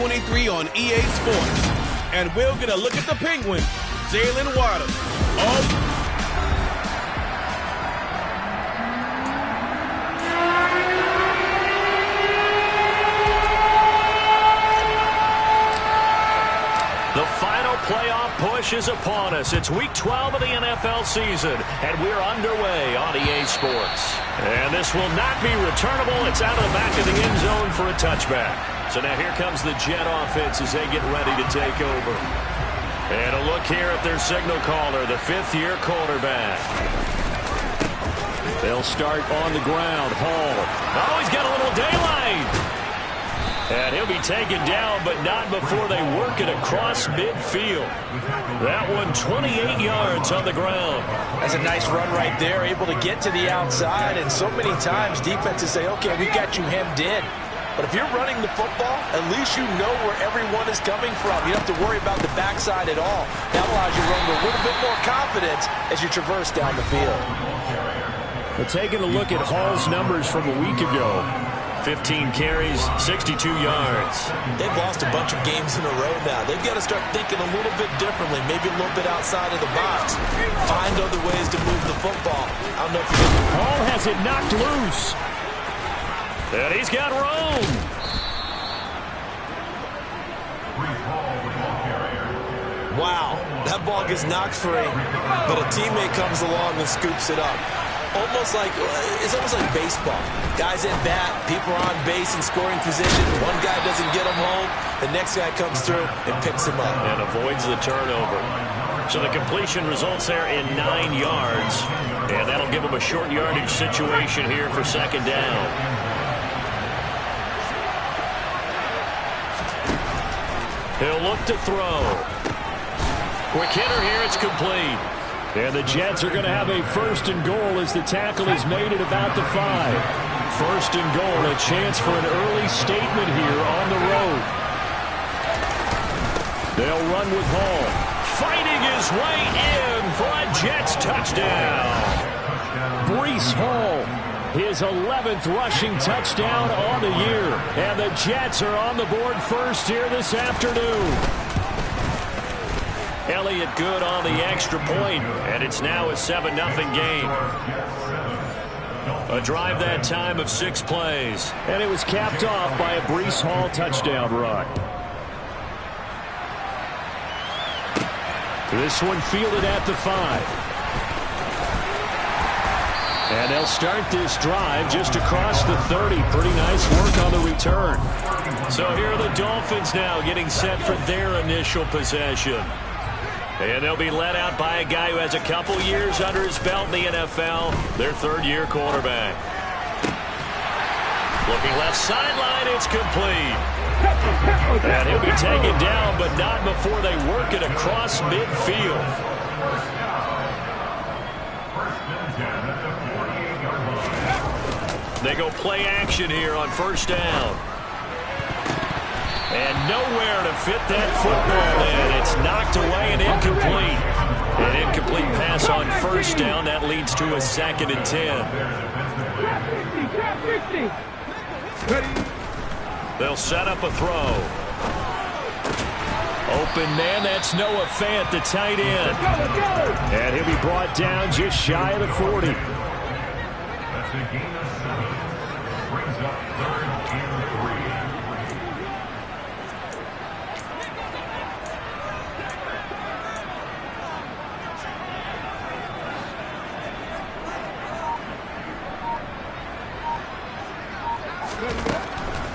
23 on EA Sports. And we'll get a look at the Penguins, Jalen Waddle. Oh. The final playoff push is upon us. It's week 12 of the NFL season, and we're underway on EA Sports. And this will not be returnable. It's out of the back of the end zone for a touchback. So now here comes the Jet offense as they get ready to take over. And a look here at their signal caller, the fifth-year quarterback. They'll start on the ground. Hall. Oh, he's got a little daylight. And he'll be taken down, but not before they work it across midfield. That one 28 yards on the ground. That's a nice run right there, able to get to the outside. And so many times defenses say, okay, we got you hemmed in. But if you're running the football, at least you know where everyone is coming from. You don't have to worry about the backside at all. That allows you to run with a little bit more confidence as you traverse down the field. We're taking a look at Hall's numbers from a week ago. 15 carries, 62 yards. They've lost a bunch of games in a row now. They've got to start thinking a little bit differently, maybe a little bit outside of the box. Find other ways to move the football. I don't know if you can. Hall has it knocked loose. And he's got room. Wow, that ball gets knocked free, but a teammate comes along and scoops it up. It's almost like baseball. Guys at bat, people are on base in scoring position. One guy doesn't get him home. The next guy comes through and picks him up. And avoids the turnover. So the completion results there in 9 yards. And that'll give him a short yardage situation here for second down. He'll look to throw. Quick hitter here, it's complete. And the Jets are going to have a first and goal as the tackle is made at about the 5. First and goal, a chance for an early statement here on the road. They'll run with Hall. Fighting his way in for a Jets touchdown. Breece Hall, his 11th rushing touchdown on the year. And the Jets are on the board first here this afternoon. Elliott good on the extra point, and it's now a 7-0 game. A drive that time of 6 plays. And it was capped off by a Breece Hall touchdown run. This one fielded at the 5. And they'll start this drive just across the 30. Pretty nice work on the return. So here are the Dolphins now getting set for their initial possession. And they'll be led out by a guy who has a couple years under his belt in the NFL, their third-year quarterback. Looking left sideline, it's complete. And he'll be taken down, but not before they work it across midfield. They go play action here on first down. And nowhere to fit that football in. It's knocked away and incomplete. An incomplete pass on first down. That leads to a 2nd and 10. They'll set up a throw. Open man, that's Noah Fant, the tight end. And he'll be brought down just shy of the 40. That's a gain of 7. Brings up 3rd and 3.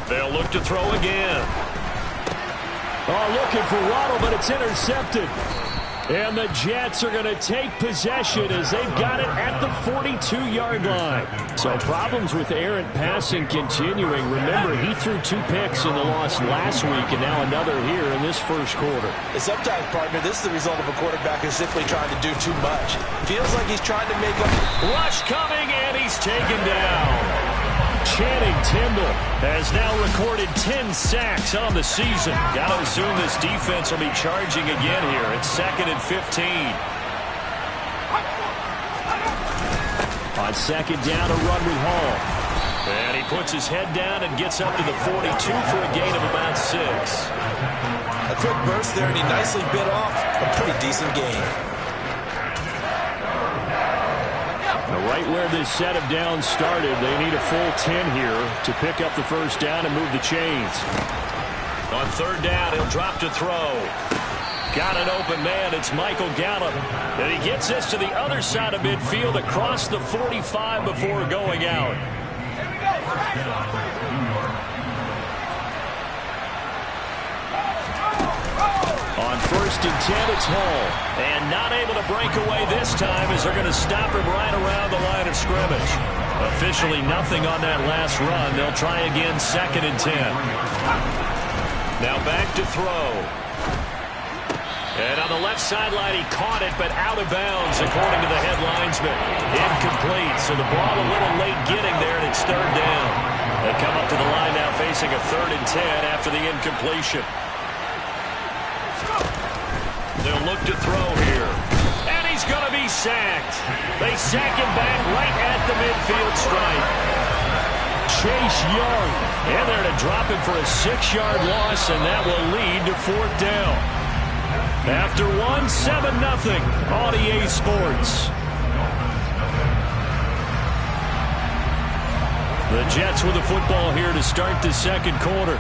They'll look to throw again. Oh, looking for Waddle, but it's intercepted. And the Jets are going to take possession as they've got it at the 42-yard line. So problems with errant passing continuing. Remember, he threw 2 picks in the loss last week, and now another here in this first quarter. And sometimes, partner, this is the result of a quarterback who's simply trying to do too much. Feels like he's trying to make a rush coming, and he's taken down. Channing Tindall has now recorded 10 sacks on the season. Got to assume this defense will be charging again here. It's 2nd and 15. On second down, a run with Hall. And he puts his head down and gets up to the 42 for a gain of about 6. A quick burst there, and he nicely bit off a pretty decent gain. Right where this set of downs started, they need a full 10 here to pick up the first down and move the chains. On third down, he'll drop to throw. Got an open man. It's Michael Gallup. And he gets this to the other side of midfield across the 45 before going out. On first and 10, it's Hall. And not able to break away this time as they're going to stop him right around the line of scrimmage. Officially nothing on that last run. They'll try again second and 10. Now back to throw. And on the left sideline, he caught it, but out of bounds, according to the head linesman. Incomplete, so the ball a little late getting there, and it's third down. They come up to the line now facing a 3rd and 10 after the incompletion. They'll look to throw here. And he's going to be sacked. They sack him back right at the midfield stripe. Chase Young. And they're to drop him for a 6-yard loss, and that will lead to 4th down. After 7-0 on EA Sports. The Jets with the football here to start the second quarter.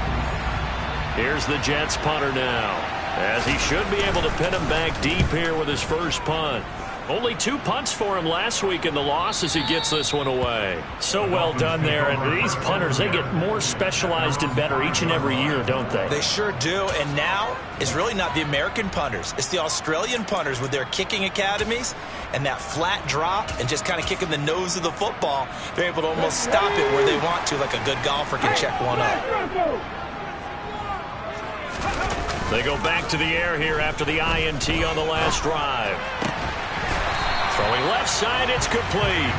Here's the Jets punter now, as he should be able to pin him back deep here with his first punt. Only 2 punts for him last week in the loss as he gets this one away. So well done there. And these punters, they get more specialized and better each and every year, don't they? They sure do. And now it's really not the American punters. It's the Australian punters with their kicking academies and that flat drop and just kind of kicking the nose of the football. They're able to almost stop it where they want to, like a good golfer can check one up. They go back to the air here after the INT on the last drive. Throwing left side, it's complete.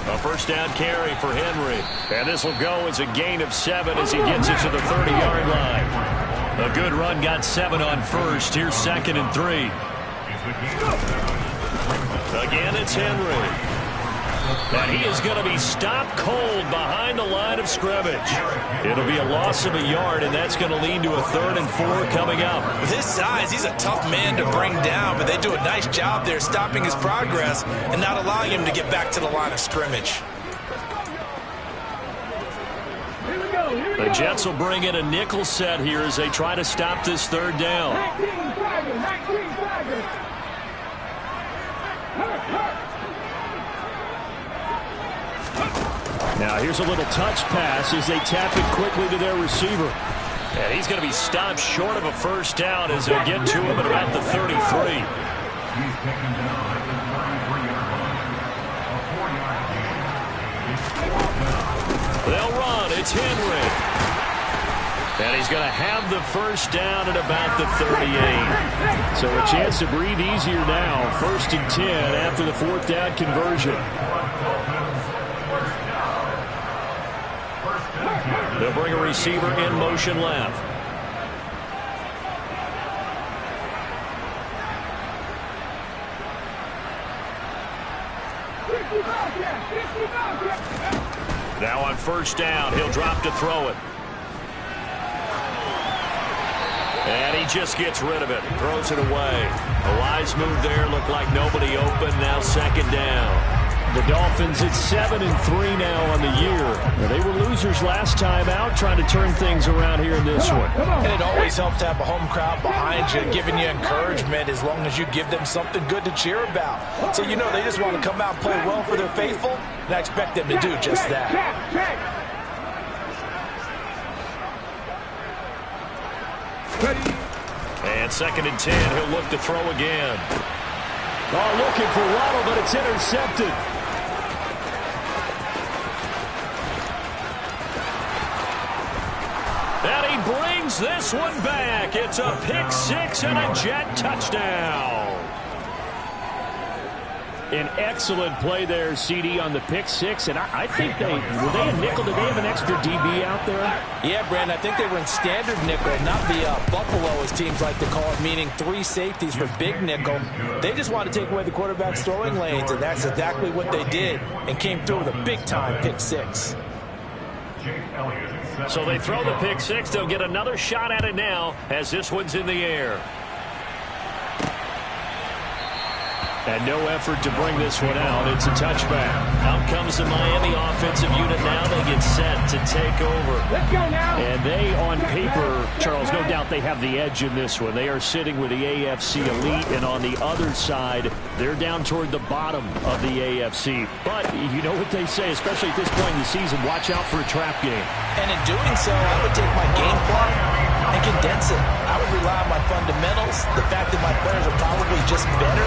A first down carry for Henry. And this will go as a gain of 7 as he gets it to the 30-yard line. A good run, got 7 on first. Here's 2nd and 3. Again, it's Henry. And he is going to be stopped cold behind the line of scrimmage. It'll be a loss of a yard, and that's going to lead to a 3rd and 4 coming up. With his size, he's a tough man to bring down, but they do a nice job there stopping his progress and not allowing him to get back to the line of scrimmage. The Jets will bring in a nickel set here as they try to stop this 3rd down. Now here's a little touch pass as they tap it quickly to their receiver. And he's going to be stopped short of a first down as they'll get to him at about the 33. They'll run. It's Henry. And he's going to have the first down at about the 38. So a chance to breathe easier now. 1st and 10 after the 4th down conversion. They'll bring a receiver in motion left. Now on first down, he'll drop to throw it. And he just gets rid of it, throws it away. A wise move there, looked like nobody open, now 2nd down. The Dolphins at 7-3 now on the year. They were losers last time out, trying to turn things around here in this one. And it always helps to have a home crowd behind you, giving you encouragement as long as you give them something good to cheer about. So you know they just want to come out and play well for their faithful, and I expect them to do just that. And 2nd and 10, he'll look to throw again. Oh, looking for Waddle, but it's intercepted. And he brings this one back. It's a pick 6 and a Jet touchdown. An excellent play there, CD, on the pick six. And I think were they in nickel? Did they have an extra DB out there? Yeah, Brandon, I think they were in standard nickel, not the Buffalo, as teams like to call it, meaning 3 safeties for big nickel. They just wanted to take away the quarterback's throwing lanes, and that's exactly what they did, and came through with a big-time pick six. So they throw the pick six. They'll get another shot at it now as this one's in the air. And no effort to bring this one out. It's a touchback. Out comes the Miami offensive unit now. They get set to take over. Let's go now. And they, on paper, Charles, no doubt they have the edge in this one. They are sitting with the AFC elite, and on the other side, they're down toward the bottom of the AFC. But you know what they say, especially at this point in the season, watch out for a trap game. And in doing so, I would take my game plan and condense it. I would rely on my fundamentals, the fact that my players are probably just better,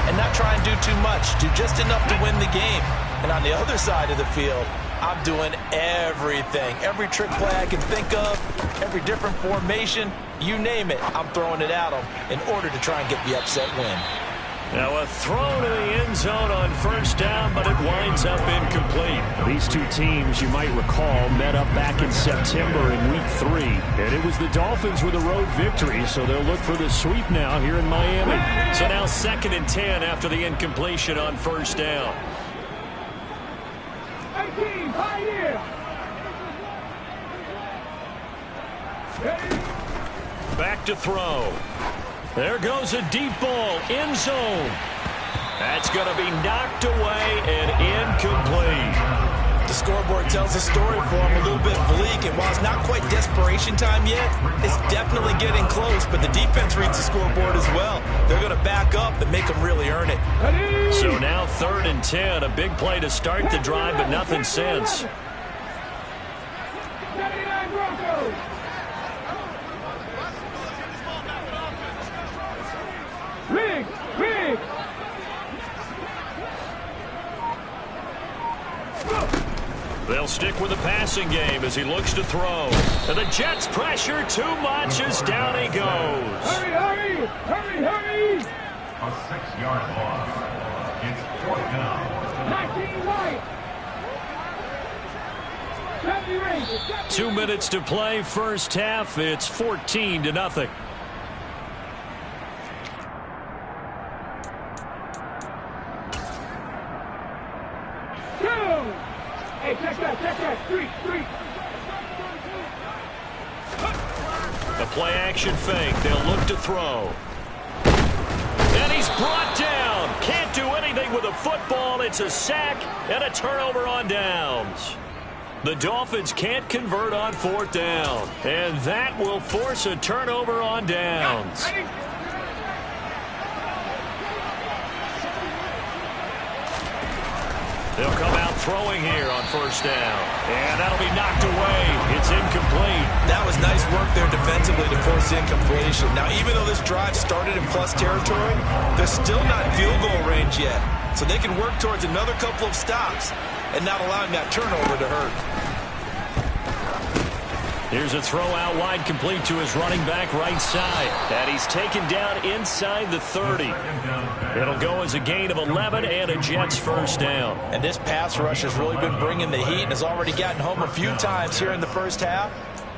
and not try and do too much. Do just enough to win the game. And on the other side of the field, I'm doing everything. Every trick play I can think of, every different formation, you name it, I'm throwing it at them in order to try and get the upset win. Now a throw to the end zone on first down, but it winds up incomplete. These two teams, you might recall, met up back in September in Week 3. And it was the Dolphins with a road victory, so they'll look for the sweep now here in Miami. So now 2nd and 10 after the incompletion on first down. 18, high here. Back to throw. There goes a deep ball, end zone. That's going to be knocked away and incomplete. The scoreboard tells a story for them, a little bit bleak, and while it's not quite desperation time yet, it's definitely getting close, but the defense reads the scoreboard as well. They're going to back up and make them really earn it. So now 3rd and 10, a big play to start the drive, but nothing since. 79 Broncos. Rig. They'll stick with the passing game as he looks to throw. And the Jets pressure too much as down he goes. Hurry. A 6-yard loss. It's 4th down. 19 white. 2 minutes to play, first half. It's 14-0. Hey, check that, street. The play action fake. They'll look to throw. And he's brought down. Can't do anything with a football. It's a sack and a turnover on downs. The Dolphins can't convert on 4th down. And that will force a turnover on downs. They'll come out throwing here on first down. And that'll be knocked away. It's incomplete. That was nice work there defensively to force incompletion. Now, even though this drive started in plus territory, they're still not in field goal range yet. So they can work towards another couple of stops and not allowing that turnover to hurt. Here's a throw out wide, complete to his running back right side. And he's taken down inside the 30. It'll go as a gain of 11 and a Jets first down. And this pass rush has really been bringing the heat and has already gotten home a few times here in the first half.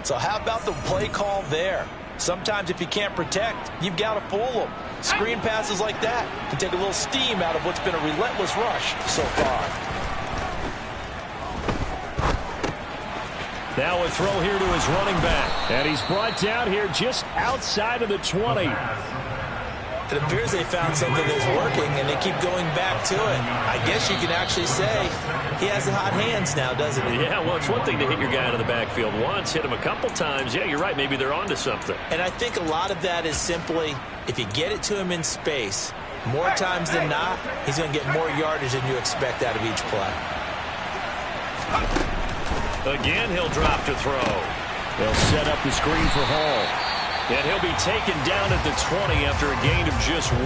So how about the play call there? Sometimes if you can't protect, you've got to fool them. Screen passes like that can take a little steam out of what's been a relentless rush so far. Now a throw here to his running back. And he's brought down here just outside of the 20. It appears they found something that's working, and they keep going back to it. I guess you can actually say he has the hot hands now, doesn't he? Yeah, well, it's one thing to hit your guy out of the backfield once, hit him a couple times. Yeah, you're right. Maybe they're onto something. And I think a lot of that is simply if you get it to him in space, more times than not, he's going to get more yardage than you expect out of each play. Again, he'll drop to throw. They'll set up the screen for Hall. And he'll be taken down at the 20 after a gain of just 1.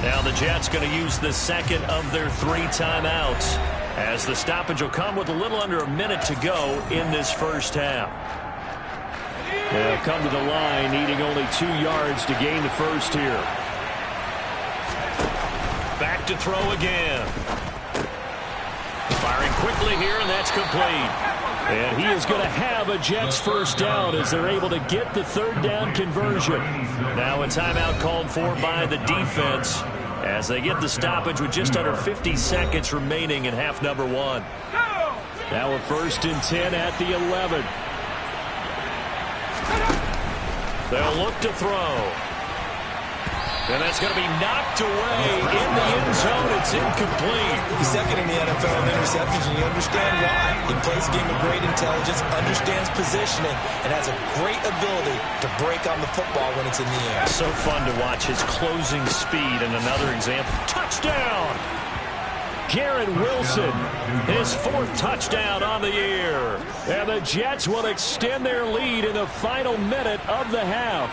Now the Jets going to use the second of their 3 timeouts, as the stoppage will come with a little under a minute to go in this first half. They'll come to the line, needing only 2 yards to gain the first here. Back to throw again. Firing quickly here, and that's complete. And he is going to have a Jets first down as they're able to get the third down conversion. Now a timeout called for by the defense as they get the stoppage with just under 50 seconds remaining in half number one. Now a 1st and 10 at the 11. They'll look to throw. And that's going to be knocked away in the end zone. It's incomplete. He's second in the NFL in interceptions, and you understand why. He plays a game of great intelligence, understands positioning, and has a great ability to break on the football when it's in the air. So fun to watch his closing speed. And another example. Touchdown! Garrett Wilson, his 4th touchdown on the year. And the Jets will extend their lead in the final minute of the half.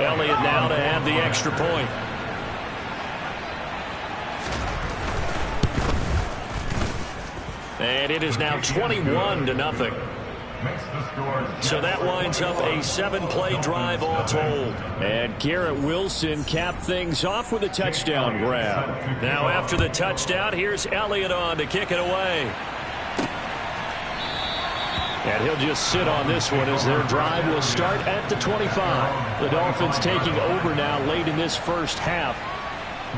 Elliott now to add the extra point. And it is now 21-0. So that winds up a 7-play drive all told. And Garrett Wilson capped things off with a touchdown grab. Now after the touchdown, here's Elliott on to kick it away. And he'll just sit on this one as their drive will start at the 25. The Dolphins taking over now late in this first half.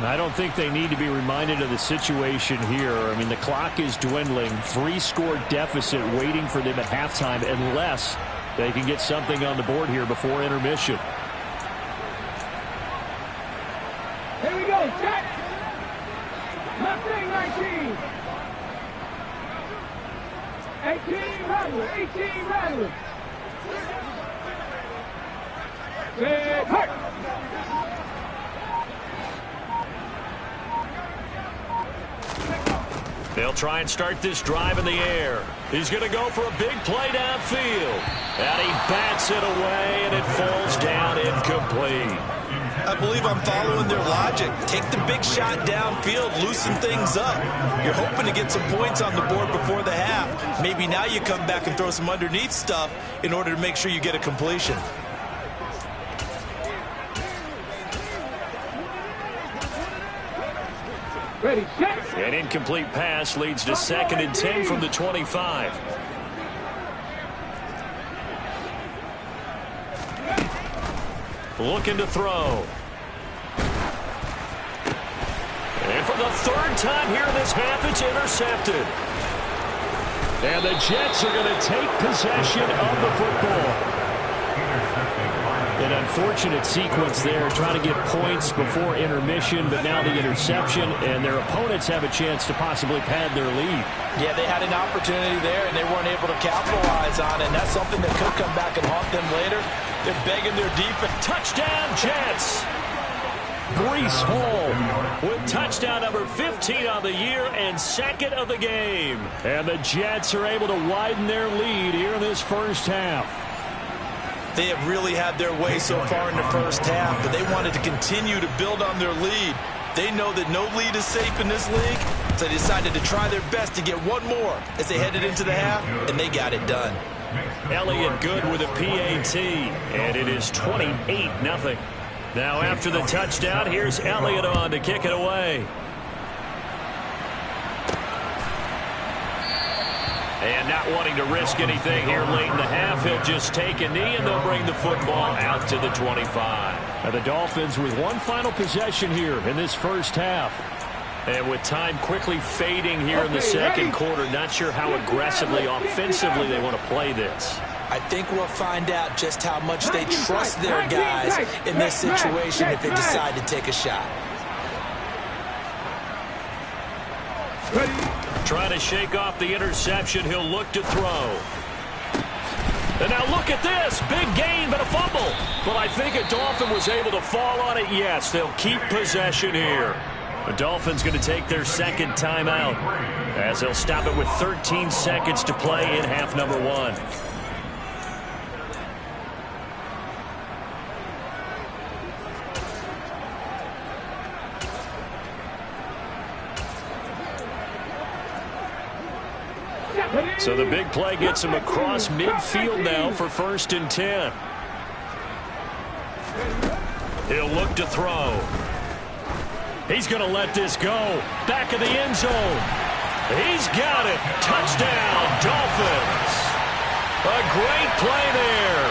I don't think they need to be reminded of the situation here. I mean, the clock is dwindling. 3-score deficit waiting for them at halftime unless they can get something on the board here before intermission. Here we go, check. Left wing 19. 18 Rattler, 18 Rattler. Set, hurt. They'll try and start this drive in the air. He's going to go for a big play downfield. And he bats it away, and it falls down incomplete. I believe I'm following their logic. Take the big shot downfield, loosen things up. You're hoping to get some points on the board before the half. Maybe now you come back and throw some underneath stuff in order to make sure you get a completion. Ready, set. An incomplete pass leads to 2nd and 10 from the 25. Looking to throw. And for the 3rd time here in this half, it's intercepted. And the Jets are going to take possession of the football. An unfortunate sequence there, trying to get points before intermission, but now the interception, and their opponents have a chance to possibly pad their lead. Yeah, they had an opportunity there, and they weren't able to capitalize on it, and that's something that could come back and haunt them later. They're begging their defense. Touchdown, Jets! Breece Hall with touchdown number 15 on the year and 2nd of the game. And the Jets are able to widen their lead here in this first half. They have really had their way so far in the first half, but they wanted to continue to build on their lead. They know that no lead is safe in this league, so they decided to try their best to get one more as they headed into the half, and they got it done. Elliott good with a PAT, and it is 28-0. Now after the touchdown, here's Elliott on to kick it away. And not wanting to risk anything here late in the half, he'll just take a knee, and they'll bring the football out to the 25. Now the Dolphins with one final possession here in this first half. And with time quickly fading here in the second quarter, not sure how aggressively, offensively they want to play this. I think we'll find out just how much they trust their guys in this situation if they decide to take a shot. Trying to shake off the interception, he'll look to throw. And now look at this. Big gain, but a fumble. But I think a Dolphin was able to fall on it. Yes, they'll keep possession here. The Dolphins going to take their 2nd timeout as they'll stop it with 13 seconds to play in half number 1. So the big play gets him across midfield now for 1st and 10. He'll look to throw. He's going to let this go. Back of the end zone. He's got it. Touchdown, Dolphins. A great play there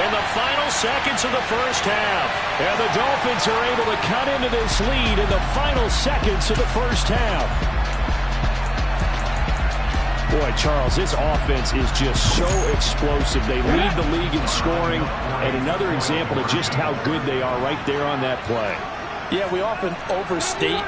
in the final seconds of the first half. And the Dolphins are able to cut into this lead in the final seconds of the first half. Boy, Charles, this offense is just so explosive. They lead the league in scoring, and another example of just how good they are right there on that play. Yeah, we often overstate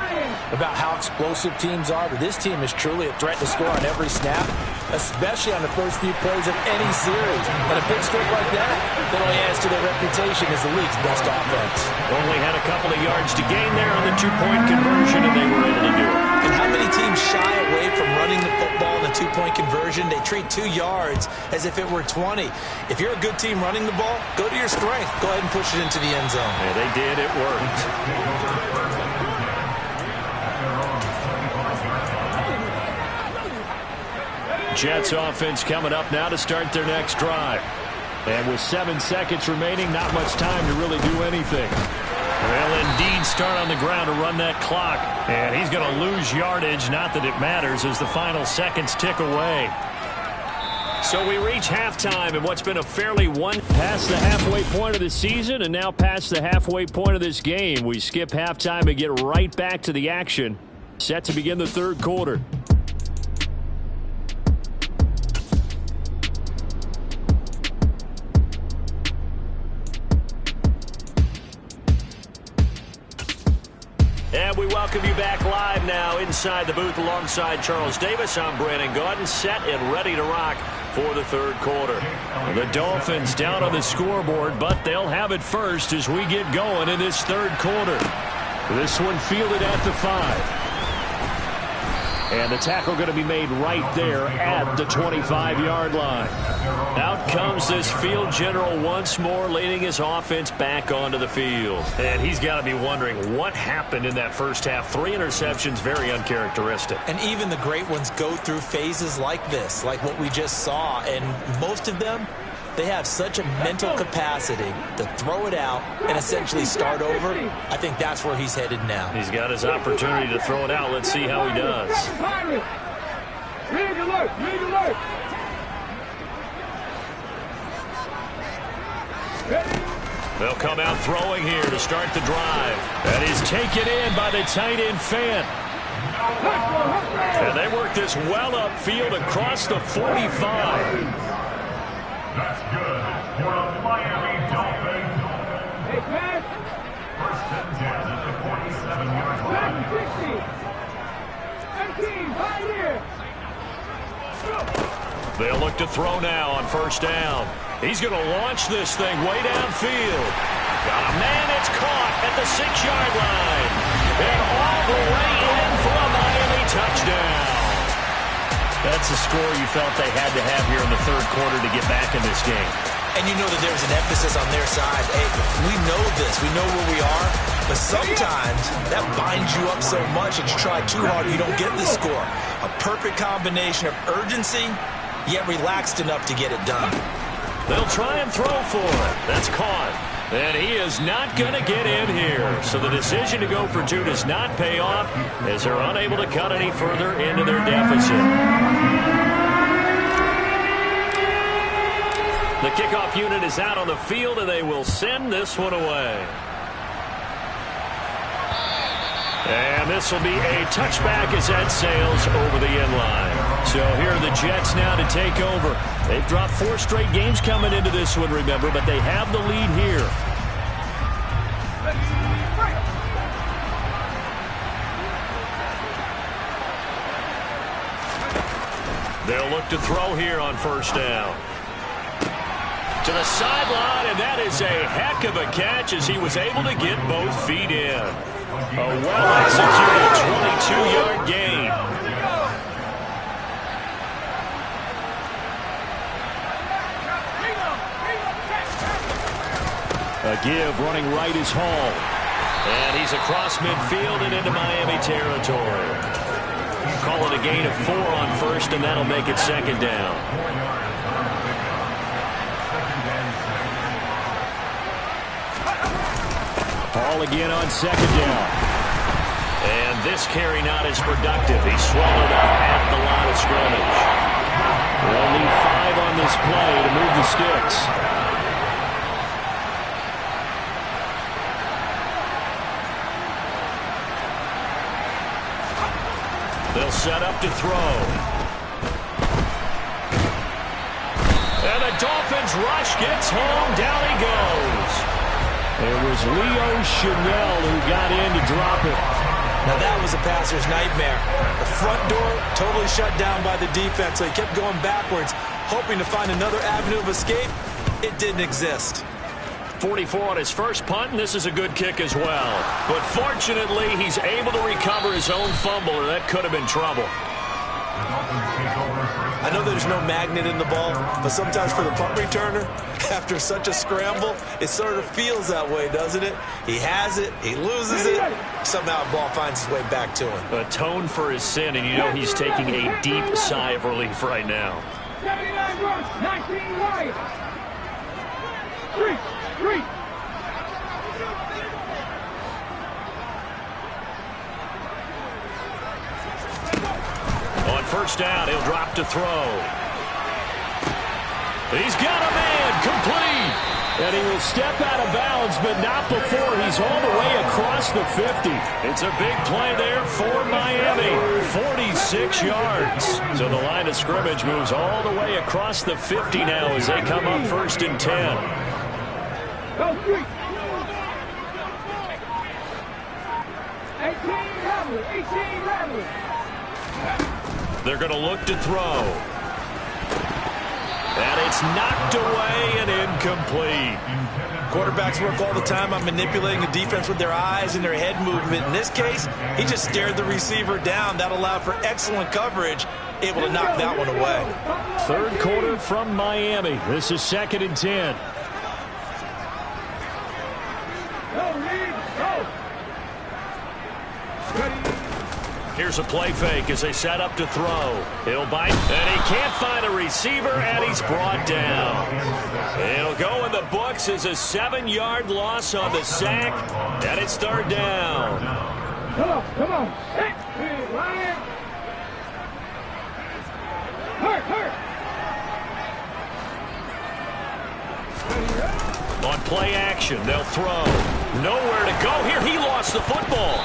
about how explosive teams are, but this team is truly a threat to score on every snap, especially on the first few plays of any series. And a big streak like that only adds to their reputation as the league's best offense. Only had a couple of yards to gain there on the two-point conversion, and they were able to do it. And how many teams shy away from running the football in the two-point conversion? They treat 2 yards as if it were 20. If you're a good team running the ball, go to your strength. Go ahead and push it into the end zone. Yeah, they did. It worked. Jets offense coming up now to start their next drive. And with 7 seconds remaining, not much time to really do anything. They'll indeed start on the ground to run that clock. And he's going to lose yardage, not that it matters, as the final seconds tick away. So we reach halftime in what's been a fairly past the halfway point of the season and now past the halfway point of this game. We skip halftime and get right back to the action. Set to begin the third quarter. And we welcome you back live now inside the booth alongside Charles Davis. I'm Brandon Gaudin, set and ready to rock for the third quarter. The Dolphins down on the scoreboard, but they'll have it first as we get going in this third quarter. This one fielded at the 5. And the tackle going to be made right there at the 25-yard line. Out comes this field general once more, leading his offense back onto the field. And he's got to be wondering what happened in that first half. 3 interceptions, very uncharacteristic. And even the great ones go through phases like this, like what we just saw. And most of them, they have such a mental capacity to throw it out and essentially start over. I think that's where he's headed now. He's got his opportunity to throw it out. Let's see how he does. Rig alert! Rig alert! They'll come out throwing here to start the drive. That is taken in by the tight end Fant. And they work this well upfield across the 45. That's good for the Miami Dolphins. Hey, pass! First and 10 at the 47-yard line. 60. 18, right here. They'll look to throw now on first down. He's going to launch this thing way downfield. Got a man, it's caught at the 6-yard line. And all the way in for a Miami touchdown. That's the score you felt they had to have here in the third quarter to get back in this game. And you know that there's an emphasis on their side. Hey, we know this. We know where we are. But sometimes that binds you up so much that you try too hard, you don't get the score. A perfect combination of urgency, yet relaxed enough to get it done. They'll try and throw for it. That's caught. And he is not going to get in here. So the decision to go for 2 does not pay off as they're unable to cut any further into their deficit. The kickoff unit is out on the field, and they will send this one away. And this will be a touchback as that sails over the end line. So here are the Jets now to take over. They've dropped 4 straight games coming into this one, remember, but they have the lead here. They'll look to throw here on first down. To the sideline, and that is a heck of a catch as he was able to get both feet in. A well-executed 22-yard gain. A give running right is Hall. And he's across midfield and into Miami territory. Call it a gain of 4 on first, and that'll make it second down. Hall again on second down. And this carry not as productive. He swallowed up at the line of scrimmage. They'll need 5 on this play to move the sticks. They'll set up to throw. And the Dolphins rush gets home. Down he goes. It was Leo Chanel who got in to drop it. Now that was a passer's nightmare. The front door totally shut down by the defense, so he kept going backwards, hoping to find another avenue of escape. It didn't exist. 44 on his first punt, and this is a good kick as well. But fortunately, he's able to recover his own fumble, or that could have been trouble. I know there's no magnet in the ball, but sometimes for the punt returner, after such a scramble, it sort of feels that way, doesn't it? He has it, he loses it, somehow the ball finds its way back to him. Atone for his sin, and you know he's taking a deep sigh of relief right now. 79 yards, 19 wide. 3. On first down, he'll drop to throw. He's got a man, complete. And he will step out of bounds, but not before he's all the way across the 50. It's a big play there for Miami. 46 yards. So the line of scrimmage moves all the way across the 50 now as they come up 1st and 10. Go 3. 18 Rattler. They're going to look to throw. And it's knocked away and incomplete. Quarterbacks work all the time on manipulating the defense with their eyes and their head movement. In this case, he just stared the receiver down. That allowed for excellent coverage, able to knock that one away. 3rd quarter from Miami. This is 2nd and 10. Here's a play fake as they set up to throw. He'll bite, and he can't find a receiver, and he's brought down. It'll go in the books as a 7-yard loss on the sack, and it's 3rd down. Come on. Hey, Ryan. Hurt. On play action, they'll throw. Nowhere to go here. He lost the football.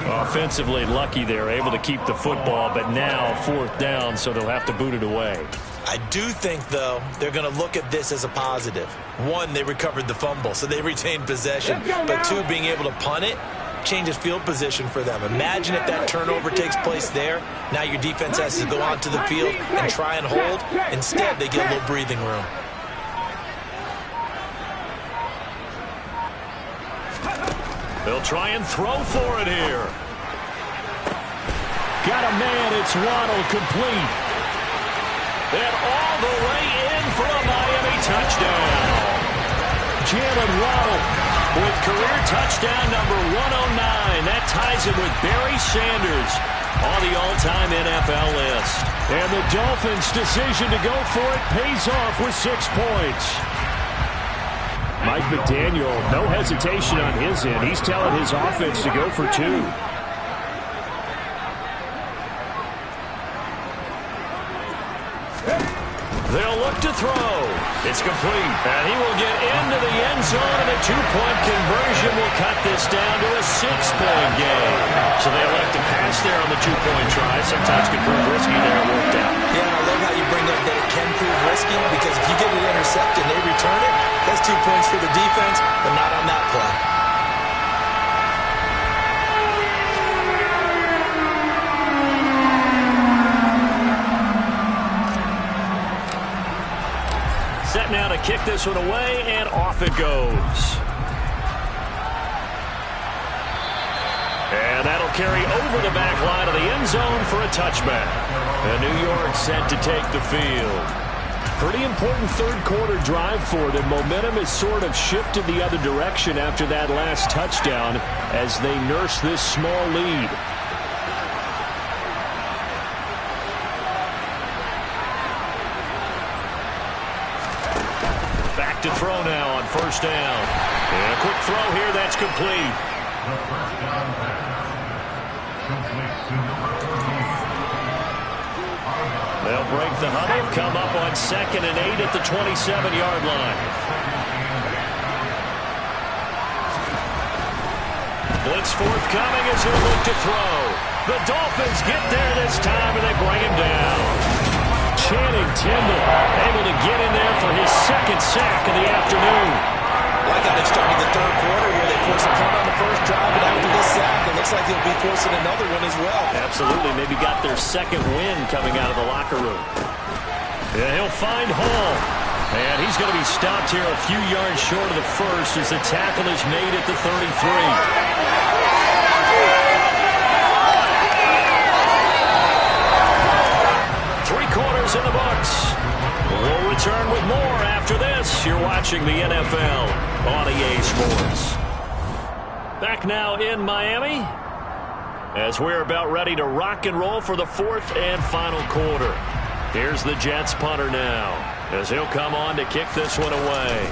Offensively lucky they're able to keep the football, but now 4th down, so they'll have to boot it away. I do think, though, they're going to look at this as a positive. 1, they recovered the fumble, so they retained possession. But 2, being able to punt it changes field position for them. Imagine if that turnover takes place there. Now your defense has to go onto the field and try and hold. Instead, they get a little breathing room. They'll try and throw for it here. Got a man, it's Waddle, complete. And all the way in for a Miami touchdown. Jalen Waddle with career touchdown number 109. That ties him with Barry Sanders on the all-time NFL list. And the Dolphins' decision to go for it pays off with 6 points. Mike McDaniel, no hesitation on his end. He's telling his offense to go for 2. They'll look to throw. It's complete. And he will get into the end zone, and a 2-point conversion will cut this down to a 6-point game. So they elect to pass there on the 2-point try. Sometimes can prove risky there. It worked out. Yeah, and I love how you bring up that it can prove risky, because if you get it intercepted and they return it, that's 2 points for the defense, but not on that play. Set now to kick this one away, and off it goes. And that'll carry over the back line of the end zone for a touchback. And New York set to take the field. Pretty important 3rd quarter drive for them. Momentum has sort of shifted the other direction after that last touchdown as they nurse this small lead. back to throw now on first down. And a quick throw here that's complete. The first down pass. Complete to number 13. They'll break the huddle, come up on 2nd and 8 at the 27-yard line. Blitz forthcoming as he'll look to throw. The Dolphins get there this time, and they bring him down. Channing Tindall able to get in there for his 2nd sack of the afternoon. Like how they started the 3rd quarter where they forced a punt on the first drive, and after this sack, it looks like they'll be forcing another one as well. Absolutely. Maybe got their 2nd win coming out of the locker room. Yeah, he'll find Hall. And he's going to be stopped here a few yards short of the first as the tackle is made at the 33. 3 quarters in the books. We'll return with more after this. You're watching the NFL on EA Sports. Back now in Miami as we're about ready to rock and roll for the 4th and final quarter. Here's the Jets punter now as he'll come on to kick this one away.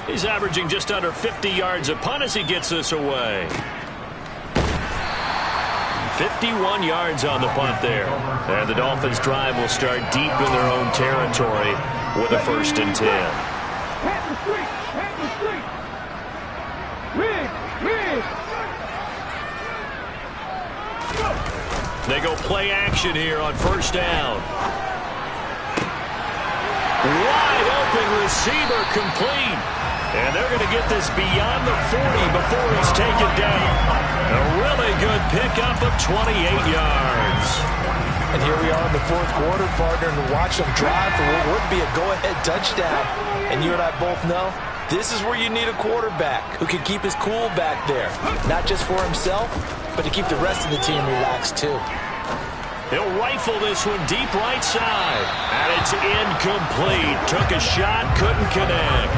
He's averaging just under 50 yards a punt as he gets this away. 51 yards on the punt there. And the Dolphins drive will start deep in their own territory with a 1st and 10. Pat the street. Pat the street. Rig. Rig. They go play action here on first down. Wide open receiver complete. And they're going to get this beyond the 40 before he's taken down. A really good pickup of 28 yards. And here we are in the 4th quarter, partner, and watch them drive for what would be a go-ahead touchdown. And you and I both know this is where you need a quarterback who can keep his cool back there. Not just for himself, but to keep the rest of the team relaxed too. He'll rifle this one deep right side. And it's incomplete. Took a shot, couldn't connect.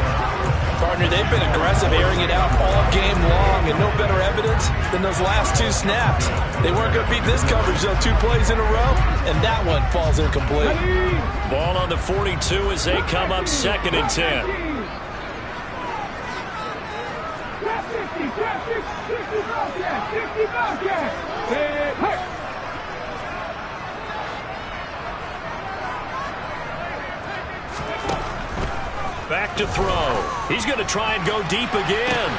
Partner, they've been aggressive, airing it out all game long, and no better evidence than those last 2 snaps. They weren't going to beat this coverage, though, 2 plays in a row, and that one falls incomplete. Ball on the 42 as they come up 2nd and 10. 50 Bobcat. Hey. Back to throw. He's going to try and go deep again.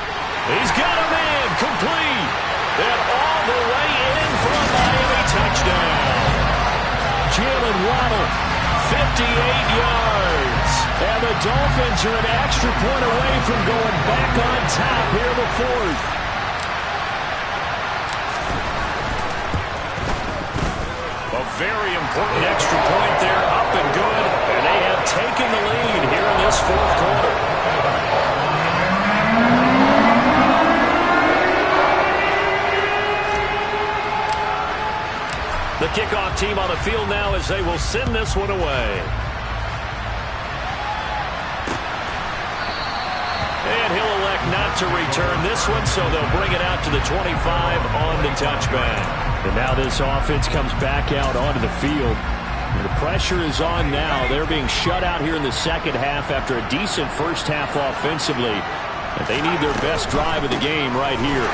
He's got him in. Complete. And all the way in for a Miami touchdown. Jalen Waddle, 58 yards. And the Dolphins are an extra point away from going back on top here in the 4th. A very important extra point there, up and good. And they have taken the lead here in this 4th quarter. The kickoff team on the field now as they will send this one away. And he'll elect not to return this one, so they'll bring it out to the 25 on the touchback. And now this offense comes back out onto the field. The pressure is on now. They're being shut out here in the 2nd half after a decent first half offensively. And they need their best drive of the game right here.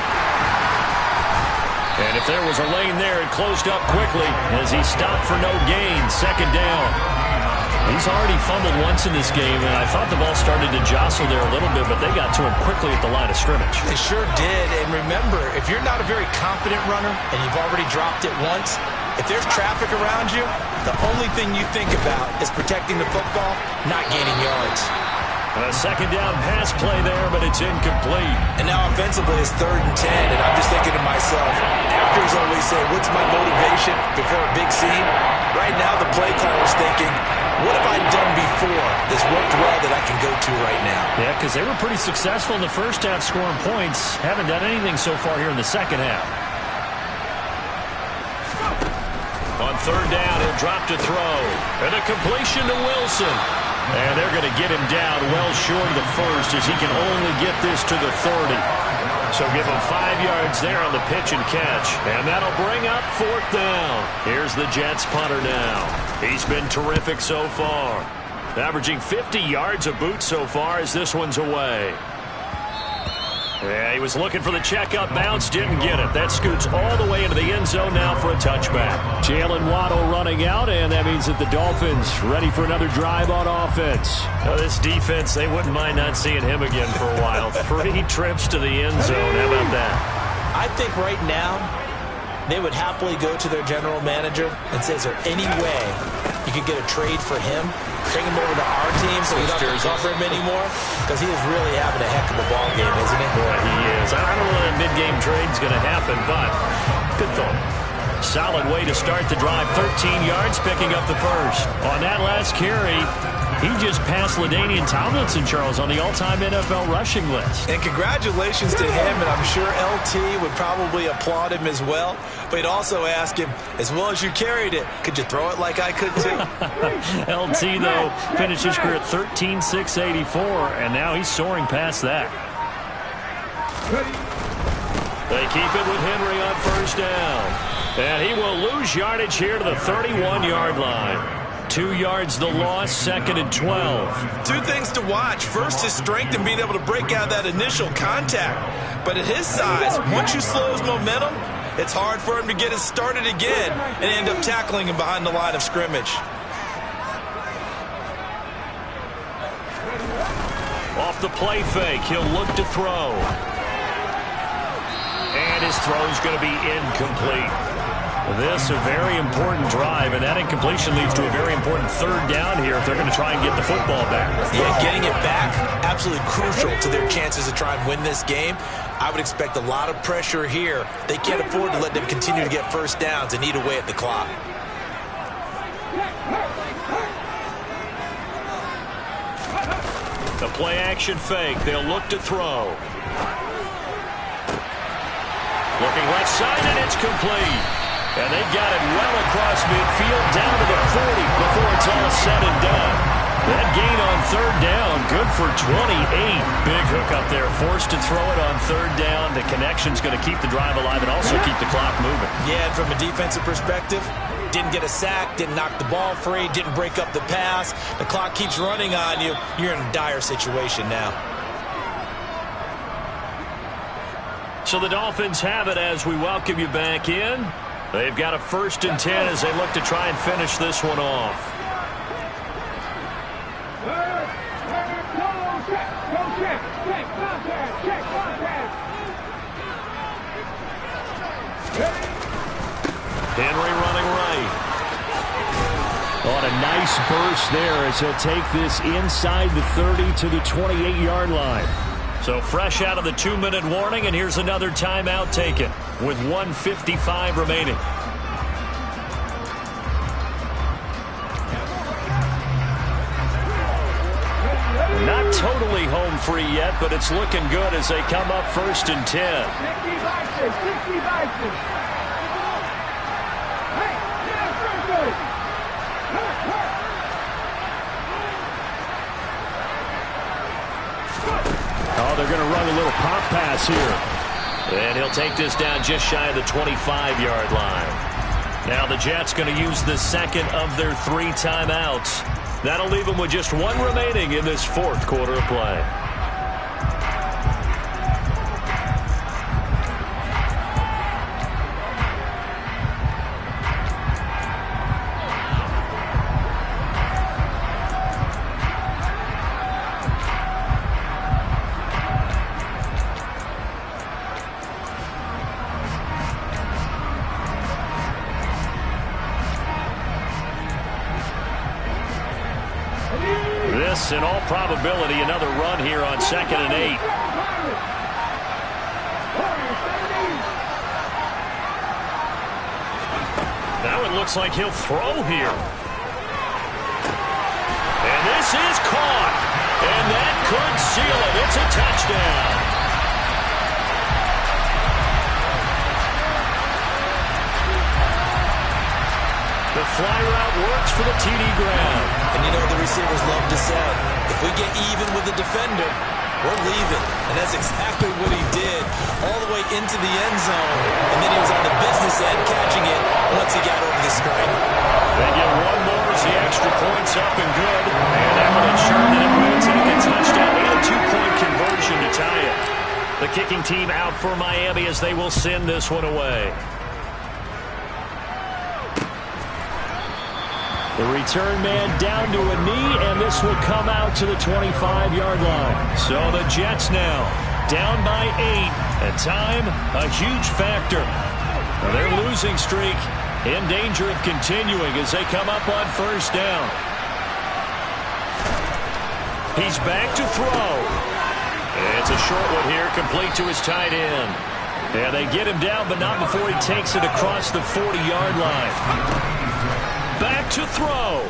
And if there was a lane there, it closed up quickly as he stopped for no gain. 2nd down. He's already fumbled once in this game, and I thought the ball started to jostle there a little bit, but they got to him quickly at the line of scrimmage. They sure did. And remember, if you're not a very confident runner and you've already dropped it once, if there's traffic around you, the only thing you think about is protecting the football, not gaining yards. A 2nd down pass play there, but it's incomplete. And now offensively it's 3rd and 10, and I'm just thinking to myself, actors always say, what's my motivation before a big scene? Right now the play caller's thinking, what have I done before that's worked well that I can go to right now? Yeah, because they were pretty successful in the first half scoring points. Haven't done anything so far here in the 2nd half. On 3rd down, he'll drop to throw. And a completion to Wilson. And they're going to get him down well short of the first as he can only get this to the 30. So give him 5 yards there on the pitch and catch. And that'll bring up 4th down. Here's the Jets punter now. He's been terrific so far. Averaging 50 yards a boot so far as this one's away. Yeah, he was looking for the checkup bounce, didn't get it. That scoots all the way into the end zone now for a touchback. Jalen Waddle running out, and that means that the Dolphins ready for another drive on offense. Now, this defense, they wouldn't mind not seeing him again for a while. 3 trips to the end zone. How about that? I think right now they would happily go to their general manager and say, is there any way you could get a trade for him? Bring him over to our team so we don't have to cover him anymore? Because he is really having a heck of a ball game, isn't he? Boy, he is. I don't know when that mid-game trade's going to happen, but good thought. Solid way to start the drive. 13 yards, picking up the first. On that last carry, he just passed LaDainian Tomlinson, Charles, on the all-time NFL rushing list. And congratulations to him, and I'm sure LT would probably applaud him as well. But he'd also ask him, as well as you carried it, could you throw it like I could too? LT, though, finished his career at 13,684, and now he's soaring past that. They keep it with Henry on first down. And he will lose yardage here to the 31-yard line. 2 yards the loss, 2nd and 12. 2 things to watch. First, his strength and being able to break out that initial contact. But at his size, once you slow his momentum, it's hard for him to get it started again and end up tackling him behind the line of scrimmage. Off the play fake, he'll look to throw. And his throw's going to be incomplete. This a very important drive, and that incompletion leads to a very important 3rd down here if they're going to try and get the football back. Yeah, getting it back, absolutely crucial to their chances to try and win this game. I would expect a lot of pressure here. They can't afford to let them continue to get first downs and eat away at the clock. The play action fake. They'll look to throw. Looking left side, and it's complete. And they got it well across midfield down to the 40 before it's all said and done. That gain on 3rd down, good for 28. Big hook up there, forced to throw it on 3rd down. The connection's going to keep the drive alive and also keep the clock moving. Yeah, and from a defensive perspective, didn't get a sack, didn't knock the ball free, didn't break up the pass. The clock keeps running on you. You're in a dire situation now. So the Dolphins have it as we welcome you back in. They've got a 1st and 10 as they look to try and finish this one off. Henry running right. On a nice burst there as he'll take this inside the 30 to the 28-yard line. So fresh out of the 2-minute warning, and here's another timeout taken with 1:55 remaining. Not totally home free yet, but it's looking good as they come up 1st and 10. Oh, they're going to run a little pop pass here. And he'll take this down just shy of the 25-yard line. Now the Jets going to use the 2nd of their 3 timeouts. That'll leave them with just 1 remaining in this 4th quarter of play. In all probability, another run here on 2nd and 8. Now it looks like he'll throw here. And this is caught. And that could seal it. It's a touchdown. The fly route works for the TD Graham. And you know what the receivers love to say? If we get even with the defender, we're leaving. And that's exactly what he did all the way into the end zone. And then he was on the business end catching it once he got over the screen. They get one more as the extra point's up and good. And that would ensure that it will take a touchdown and a 2-point conversion to tie it. The kicking team out for Miami as they will send this one away. The return man down to a knee, and this will come out to the 25-yard line. So the Jets now down by 8. At time, a huge factor. Now their losing streak in danger of continuing as they come up on first down. He's back to throw. It's a short one here, complete to his tight end. Yeah, they get him down, but not before he takes it across the 40-yard line. Back to throw.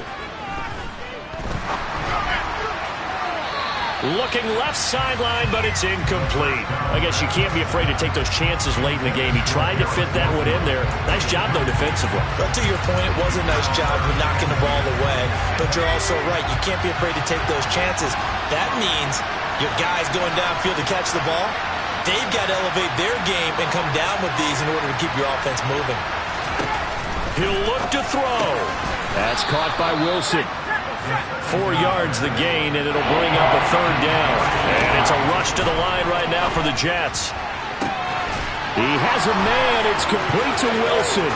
Looking left sideline, but it's incomplete. I guess you can't be afraid to take those chances late in the game. He tried to fit that one in there. Nice job, though, defensively. But to your point, it was a nice job of knocking the ball away. But you're also right. You can't be afraid to take those chances. That means your guys going downfield to catch the ball, they've got to elevate their game and come down with these in order to keep your offense moving. He'll look to throw. That's caught by Wilson. 4 yards the gain, and it'll bring up a third down. And it's a rush to the line right now for the Jets. He has a man. It's complete to Wilson.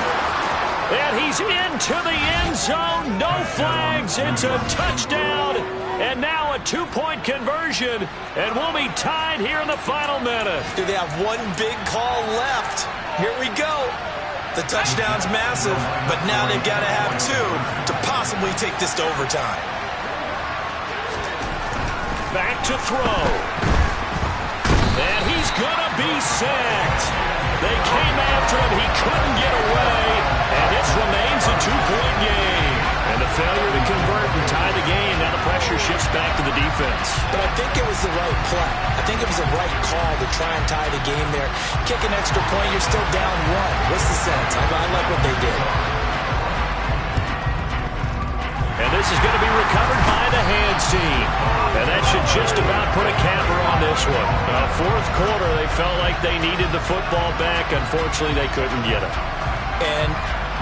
And he's into the end zone. No flags. It's a touchdown. And now a 2-point conversion. And we'll be tied here in the final minute. Do they have one big call left? Here we go. The touchdown's massive, but now they've got to have 2 to possibly take this to overtime. Back to throw. And he's going to be sacked. They came after him. He couldn't get away. And this remains a 2-point game. And the failure to convert and tie the game. Now the pressure shifts back to the defense. But I think it was the right play. I think it was the right call to try and tie the game there. Kick an extra point, you're still down 1. What's the sense? I like what they did. And this is going to be recovered by the hands team. And that should just about put a capper on this one. Fourth quarter, they felt like they needed the football back. Unfortunately, they couldn't get it. And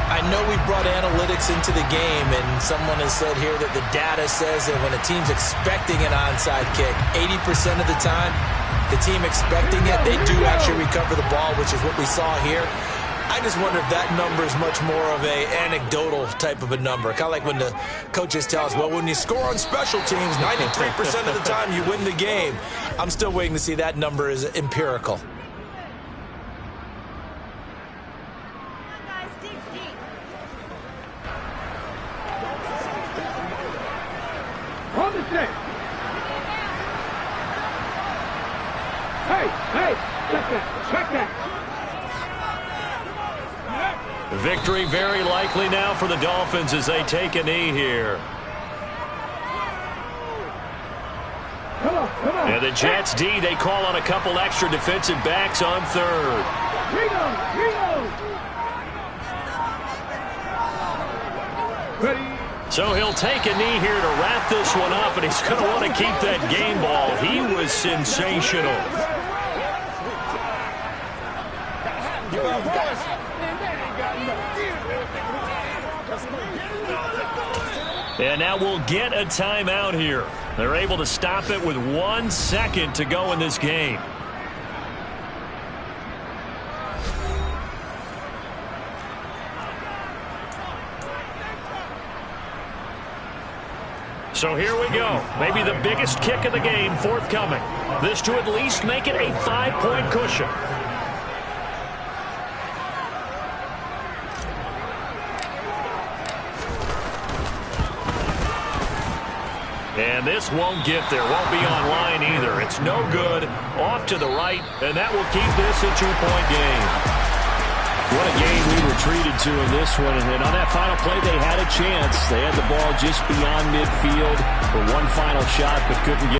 I know we brought analytics into the game, and someone has said here that the data says that when a team's expecting an onside kick, 80% of the time, the team expecting it, they do actually recover the ball, which is what we saw here. I just wonder if that number is much more of a anecdotal type of a number. Kind of like when the coaches tell us, well, when you score on special teams, 93% of the time you win the game. I'm still waiting to see that number is empirical. Hold the stick. Hey, check that. Victory very likely now for the Dolphins as they take a knee here. Come on. And the Jets D, they call on a couple extra defensive backs on third. Ready. So he'll take a knee here to wrap this one up, and he's going to want to keep that game ball. He was sensational. And now we'll get a timeout here. They're able to stop it with 1 second to go in this game. So here we go. Maybe the biggest kick of the game forthcoming. This to at least make it a 5-point cushion. And this won't get there. Won't be online either. It's no good. Off to the right, and that will keep this a 2-point game. What a game we were treated to in this one. And on that final play, they had a chance. They had the ball just beyond midfield for one final shot, but couldn't get